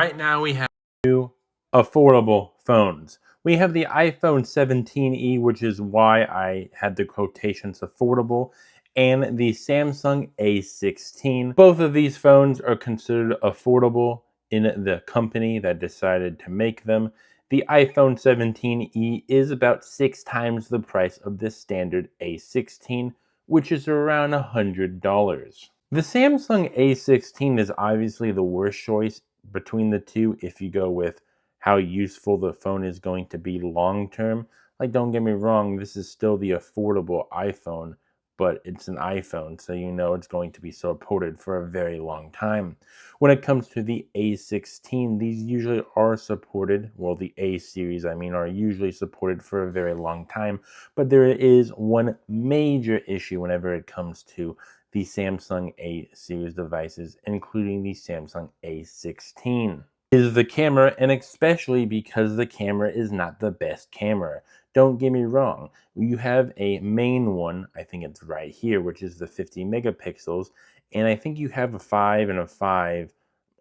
Right now we have two affordable phones. We have the iPhone 17e, which is why I had the quotations affordable, and the Samsung A16. Both of these phones are considered affordable in the company that decided to make them. The iPhone 17e is about 6 times the price of the standard A16, which is around $100. The Samsung A16 is obviously the worst choice between the two if you go with how useful the phone is going to be long term. Like, don't get me wrong, this is still the affordable iPhone, but it's an iPhone, so you know it's going to be supported for a very long time. When it comes to the A16, these usually are supported, well, the A series, I mean, are usually supported for a very long time, but there is one major issue whenever it comes to the Samsung A series devices, including the Samsung A16, is the camera, and especially because the camera is not the best camera. Don't get me wrong, you have a main one, I think it's right here, which is the 50 megapixels, and I think you have a 5 and a 5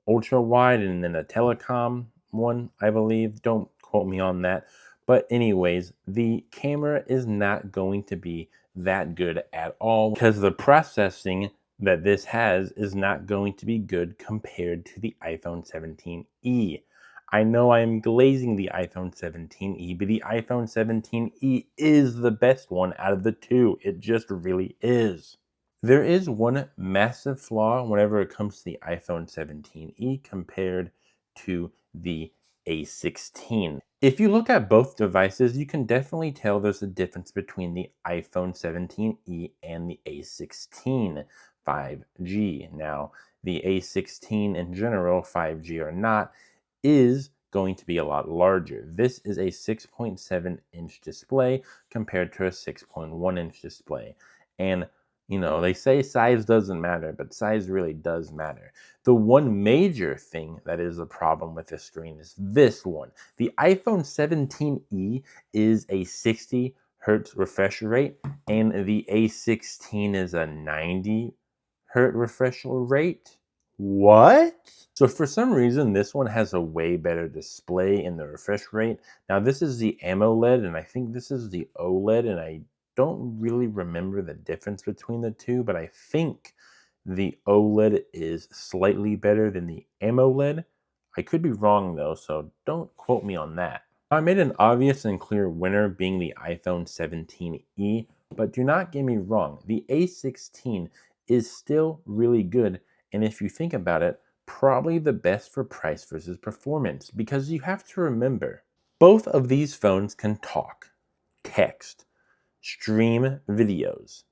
ultra wide and then a telecom one, I believe. Don't quote me on that. But anyways, the camera is not going to be that good at all because the processing that this has is not going to be good compared to the iPhone 17e. I know I'm glazing the iPhone 17e, but the iPhone 17e is the best one out of the two. It just really is. There is one massive flaw whenever it comes to the iPhone 17e compared to the A16. If you look at both devices, you can definitely tell there's a difference between the iPhone 17e and the A16 5G. Now, the A16 in general, 5G or not, is going to be a lot larger. This is a 6.7-inch display compared to a 6.1-inch display. And you know, they say size doesn't matter, but size really does matter. The one major thing that is a problem with this screen is this one. The iPhone 17e is a 60 hertz refresh rate, and the A16 is a 90 hertz refresh rate. What? So for some reason, this one has a way better display in the refresh rate. Now this is the AMOLED, and I think this is the OLED, and I don't really remember the difference between the two, but I think the OLED is slightly better than the AMOLED. I could be wrong though, so don't quote me on that. I made an obvious and clear winner being the iPhone 17e, but do not get me wrong, the A16 is still really good, and if you think about it, probably the best for price versus performance, because you have to remember, both of these phones can talk, text, stream videos,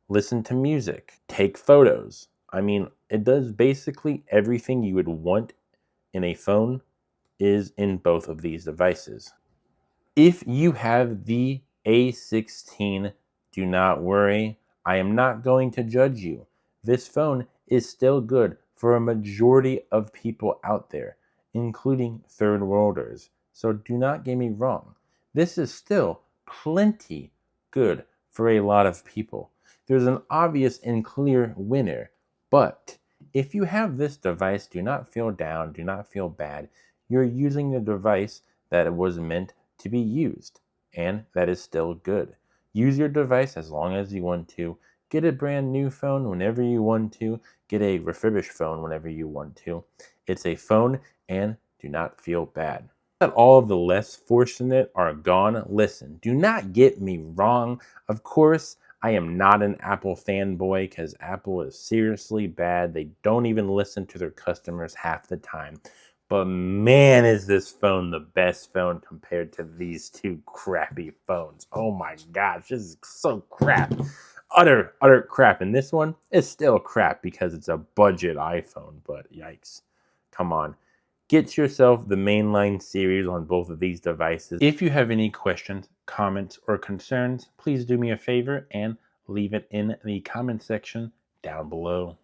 listen to music, take photos. I mean, it does basically everything you would want in a phone is in both of these devices. If you have the A16, do not worry. I am not going to judge you. This phone is still good for a majority of people out there, including third worlders. So do not get me wrong. This is still plenty good for a lot of people. There's an obvious and clear winner, but if you have this device, do not feel down, do not feel bad. You're using the device that was meant to be used, and that is still good. Use your device as long as you want to. Get a brand new phone whenever you want to. Get a refurbished phone whenever you want to. It's a phone, and do not feel bad. That all of the less fortunate are gone. Listen, do not get me wrong. Of course, I am not an Apple fanboy because Apple is seriously bad. They don't even listen to their customers half the time. But man, is this phone the best phone compared to these two crappy phones. Oh my gosh, this is so crap. Utter crap. And this one is still crap because it's a budget iPhone, but yikes. Come on. Get yourself the mainline series on both of these devices. If you have any questions, comments, or concerns, please do me a favor and leave it in the comment section down below.